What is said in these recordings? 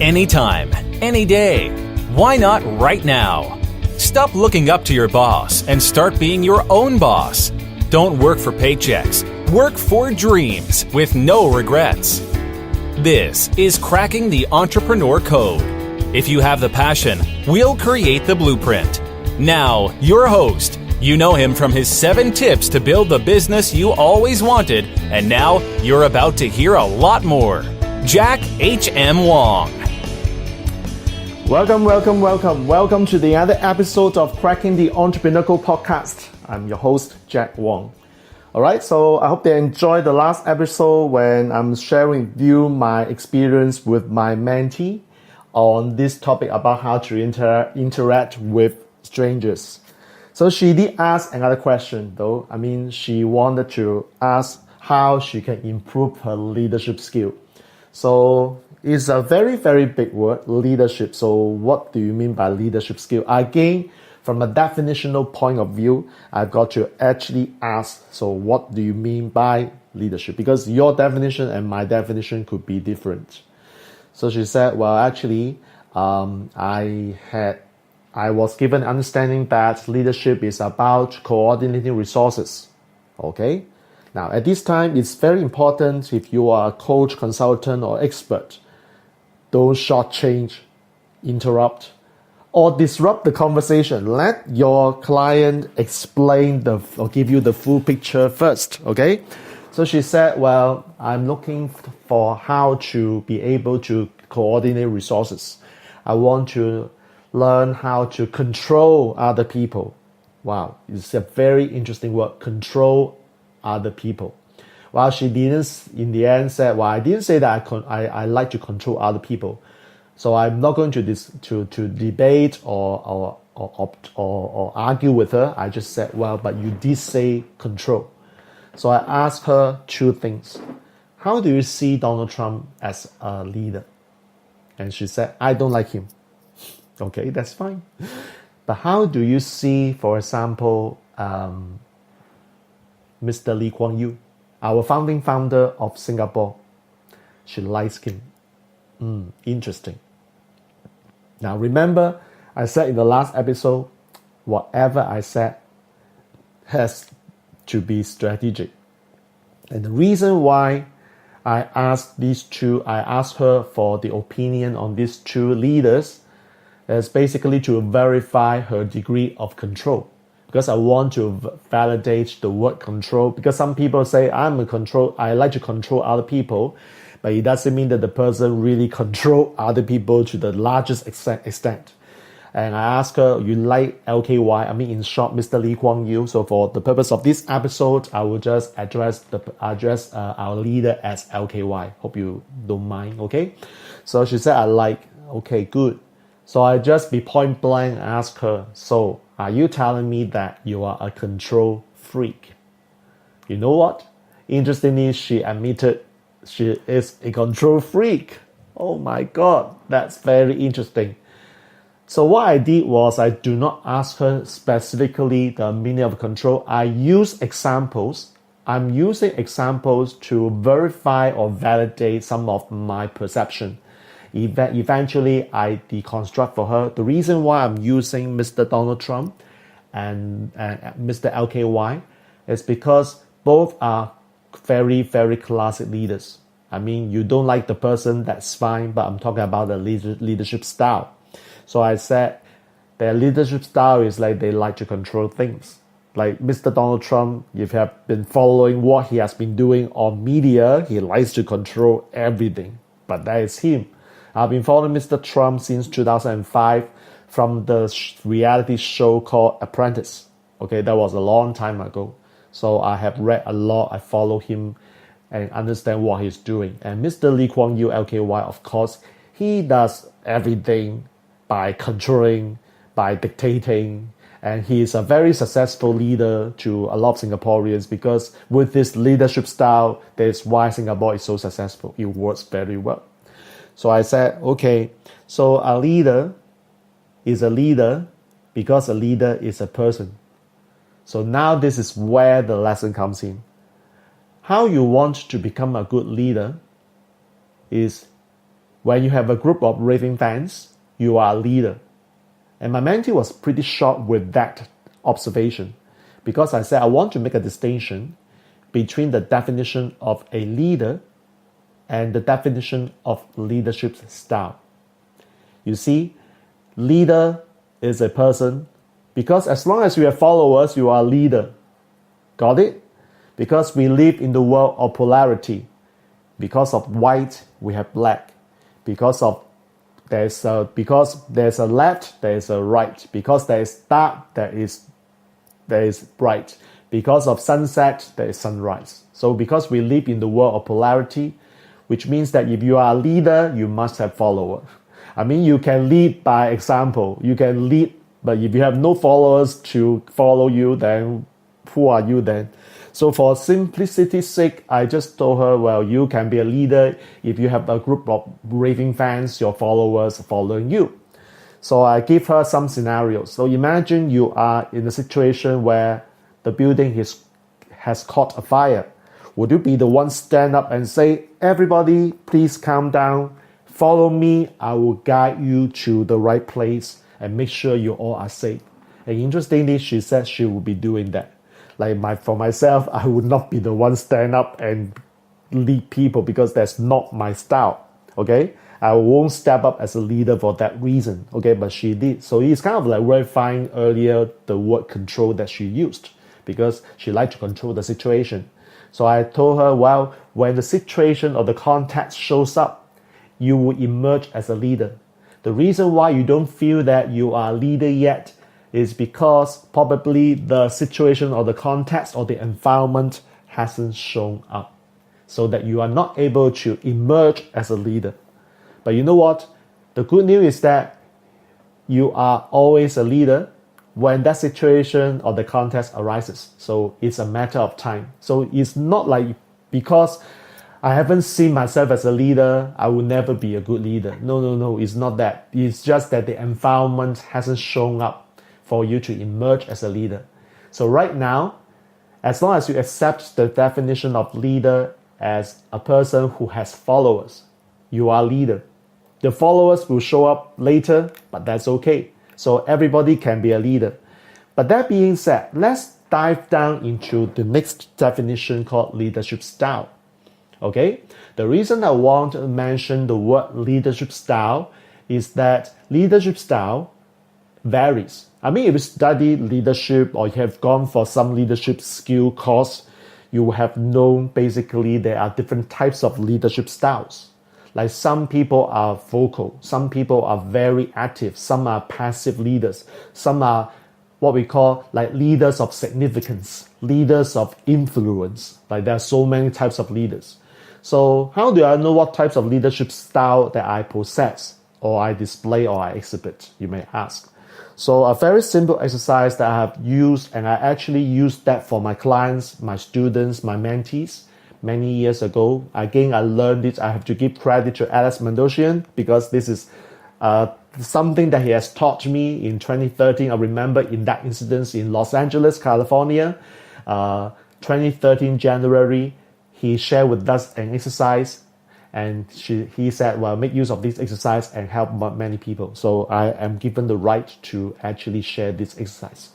Anytime, any day. Why not right now? Stop looking up to your boss and start being your own boss. Don't work for paychecks. Work for dreams with no regrets. This is Cracking the Entrepreneur Code. If you have the passion, we'll create the blueprint. Now, your host. You know him from his 7 tips to build the business you always wanted, and now you're about to hear a lot more. Jack H.M. Wong. Welcome to the other episode of Cracking the Entrepreneur Code podcast. I'm your host, Jack Wong. Alright, so I hope you enjoyed the last episode when I'm sharing with you my experience with my mentee on this topic about how to interact with strangers. So she did ask another question though. She wanted to ask how she can improve her leadership skill. So it's a very, very big word, leadership. So what do you mean by leadership skill? Again, from a definitional point of view, I've got to actually ask, so what do you mean by leadership? Because your definition and my definition could be different. So she said, well, actually, I was given understanding that leadership is about coordinating resources. Okay? Now, at this time, it's very important if you are a coach, consultant, or expert, don't shortchange, interrupt, or disrupt the conversation. Let your client explain or give you the full picture first. Okay? So she said, well, I'm looking for how to be able to coordinate resources. I want to learn how to control other people. Wow, it's a very interesting word, control other people. Well, she didn't, in the end, said, well, I didn't say that I like to control other people. So I'm not going to debate or argue with her. I just said, well, but you did say control. So I asked her 2 things. How do you see Donald Trump as a leader? And she said, I don't like him. Okay, that's fine. But how do you see, for example, Mr. Lee Kuan Yew, our founding founder of Singapore? She likes him. Interesting. Now remember, I said in the last episode, whatever I said has to be strategic. And the reason why I asked her for the opinion on these 2 leaders is basically to verify her degree of control. Because I want to validate the word control. Because some people say I like to control other people, but it doesn't mean that the person really control other people to the largest extent. And I asked her, you like LKY? In short, Mr. Lee Kuan Yew. So for the purpose of this episode, I will just address our leader as LKY. Hope you don't mind, okay? So she said, I like. Okay, good. So I just be point blank ask her, so are you telling me that you are a control freak? You know what? Interestingly, she admitted she is a control freak. Oh my God, that's very interesting. So what I did was I do not ask her specifically the meaning of control. I use examples. I'm using examples to verify or validate some of my perception. Eventually, I deconstruct for her the reason why I'm using Mr. Donald Trump and Mr. LKY is because both are very, very classic leaders. You don't like the person, that's fine, but I'm talking about the leadership style. So I said their leadership style is like they like to control things. Like Mr. Donald Trump, if you have been following what he has been doing on media, he likes to control everything. But that is him. I've been following Mr. Trump since 2005 from the reality show called Apprentice. Okay, that was a long time ago. So I have read a lot. I follow him and understand what he's doing. And Mr. Lee Kuan Yew, LKY, of course, he does everything by controlling, by dictating. And he is a very successful leader to a lot of Singaporeans because with this leadership style, that's why Singapore is so successful. It works very well. So I said, okay, so a leader is a leader because a leader is a person. So now this is where the lesson comes in. How you want to become a good leader is When you have a group of raving fans, you are a leader. And my mentee was pretty shocked with that observation because I said I want to make a distinction between the definition of a leader and the definition of leadership style. You see, leader is a person because as long as you have followers, you are a leader. Got it? Because we live in the world of polarity. Because of white, we have black. Because there's a left, there is a right. Because there is dark, there is bright. Because of sunset, there is sunrise. So because we live in the world of polarity, which means that if you are a leader, you must have followers. I mean, you can lead by example. You can lead, but if you have no followers to follow you, then who are you then? So for simplicity's sake, I just told her, well, you can be a leader if you have a group of raving fans, your followers following you. So I give her some scenarios. So imagine you are in a situation where the building has caught a fire. Would you be the one stand up and say, everybody, please calm down, follow me, I will guide you to the right place and make sure you all are safe. And interestingly, she said she will be doing that. For myself, I would not be the one stand up and lead people because that's not my style. Okay, I won't step up as a leader for that reason. Okay, but she did. So it's kind of like verifying earlier the word control that she used because she liked to control the situation. So I told her, well, when the situation or the context shows up, you will emerge as a leader. The reason why you don't feel that you are a leader yet is because probably the situation or the context or the environment hasn't shown up so that you are not able to emerge as a leader. But you know what? The good news is that you are always a leader when that situation or the context arises. So it's a matter of time. So it's not like because I haven't seen myself as a leader, I will never be a good leader. No, it's not that. It's just that the environment hasn't shown up for you to emerge as a leader. So right now, as long as you accept the definition of leader as a person who has followers, you are a leader. The followers will show up later, but that's okay. So everybody can be a leader. But that being said, let's dive down into the next definition called leadership style. Okay? The reason I want to mention the word leadership style is that leadership style varies. I mean, if you study leadership or you have gone for some leadership skill course, you will have known basically there are different types of leadership styles. Like some people are vocal, some people are very active, some are passive leaders, some are what we call like leaders of significance, leaders of influence. Like there are so many types of leaders. So how do I know what types of leadership style that I possess or I display or I exhibit, you may ask. So a very simple exercise that I have used, and I actually used that for my clients, my students, my mentees many years ago. Again, I learned it. I have to give credit to Alex Mendocian because this is something that he has taught me in 2013. I remember in that incident in Los Angeles, California, 2013 January, he shared with us an exercise. And he said, well, make use of this exercise and help many people. So I am given the right to actually share this exercise.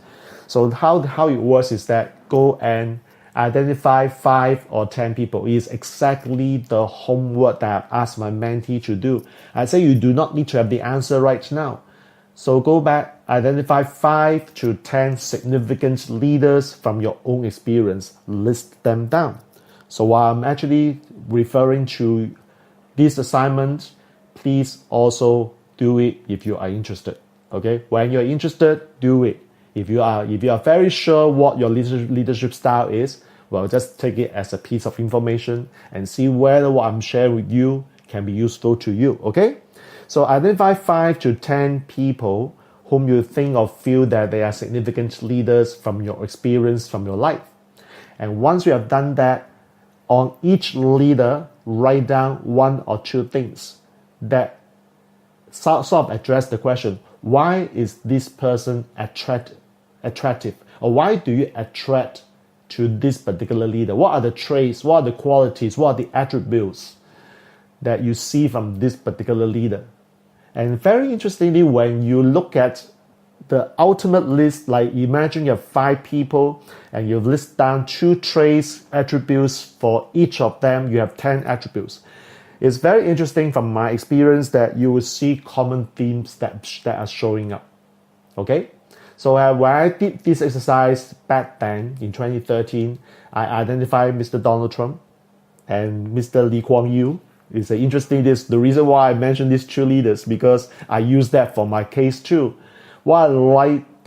So how it works is that go and identify 5 or 10 people. It is exactly the homework that I've asked my mentee to do. I say you do not need to have the answer right now. So go back, identify 5 to 10 significant leaders from your own experience. List them down. So while I'm actually referring to this assignment, please also do it if you are interested. Okay, when you're interested, do it. If you are very sure what your leadership style is, well, just take it as a piece of information and see whether what I'm sharing with you can be useful to you. Okay, so identify 5 to 10 people whom you think or feel that they are significant leaders from your experience, from your life. And once you have done that, on each leader, write down 1 or 2 things that sort of address the question, why is this person attractive? Or why do you attract to this particular leader? What are the traits? What are the qualities? What are the attributes that you see from this particular leader. And very interestingly, when you look at the ultimate list, like imagine you have 5 people and you list down 2 traits, attributes for each of them, you have 10 attributes. It's very interesting from my experience that you will see common themes that are showing up. Okay? So when I did this exercise back then in 2013, I identified Mr. Donald Trump and Mr. Lee Kuan Yew. It's interesting, the reason why I mentioned these 2 leaders, because I use that for my case too. Why I like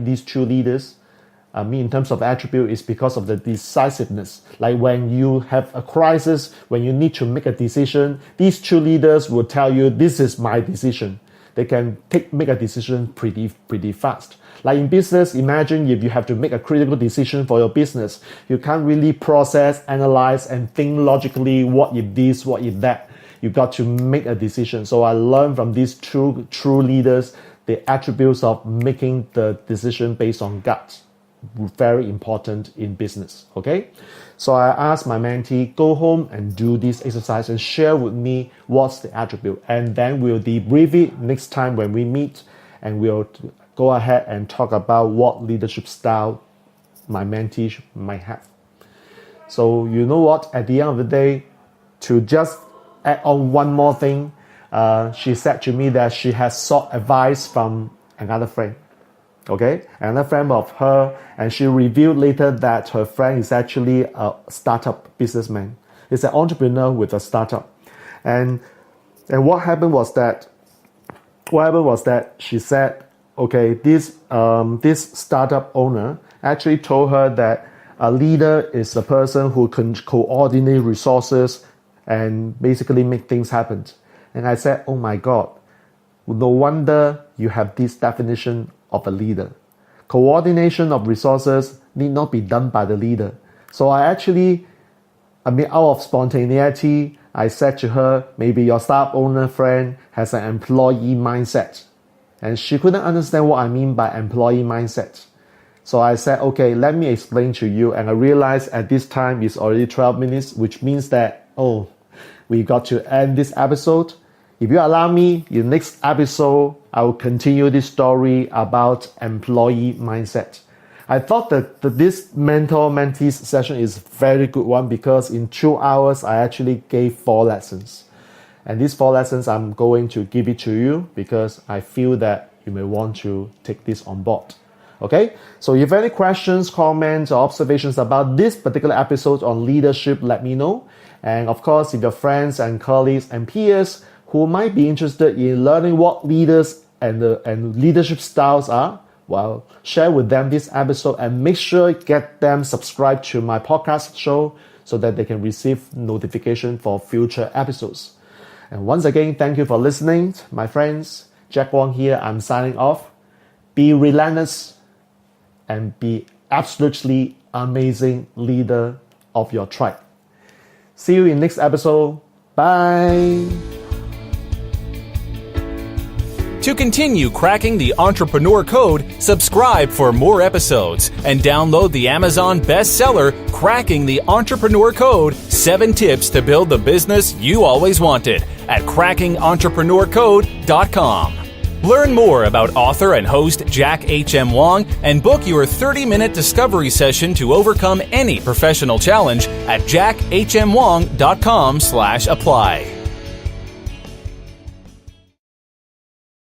these 2 leaders, in terms of attribute, is because of the decisiveness. Like when you have a crisis, when you need to make a decision, these 2 leaders will tell you, this is my decision. They can make a decision pretty fast. Like in business, imagine if you have to make a critical decision for your business, you can't really process, analyze, and think logically, what if this, what if that. You got to make a decision. So I learned from these 2 true leaders the attributes of making the decision based on gut. Very important in business, okay? So I asked my mentee, go home and do this exercise and share with me what's the attribute. And then we'll debrief it next time when we meet, and we'll go ahead and talk about what leadership style my mentee might have. So you know what, at the end of the day, to just add on one more thing, she said to me that she has sought advice from another friend. Okay, another friend of her, and she revealed later that her friend is actually a startup businessman. He's an entrepreneur with a startup, and what happened was that she said, okay, this startup owner actually told her that a leader is a person who can coordinate resources and basically make things happen. And I said, oh my God, no wonder you have this definition of a leader. Coordination of resources need not be done by the leader. So out of spontaneity, I said to her, maybe your startup owner friend has an employee mindset. And she couldn't understand what I mean by employee mindset. So I said, okay, let me explain to you. And I realized at this time it's already 12 minutes, which means that, we got to end this episode. If you allow me, in the next episode, I will continue this story about employee mindset. I thought that this mentor-mentees session is a very good one because in 2 hours, I actually gave 4 lessons. And these 4 lessons, I'm going to give it to you because I feel that you may want to take this on board. Okay? So if you have any questions, comments, or observations about this particular episode on leadership, let me know. And of course, if your friends and colleagues and peers who might be interested in learning what leaders and leadership styles are, well, share with them this episode and make sure you get them subscribed to my podcast show so that they can receive notification for future episodes. And once again, thank you for listening, my friends. Jack Wong here, I'm signing off. Be relentless and be absolutely amazing leader of your tribe. See you in next episode. Bye. To continue cracking the entrepreneur code, subscribe for more episodes and download the Amazon bestseller, Cracking the Entrepreneur Code, 7 Tips to Build the Business You Always Wanted at crackingentrepreneur.com. Learn more about author and host Jack H.M. Wong and book your 30-minute discovery session to overcome any professional challenge at jackhmwong.com/apply.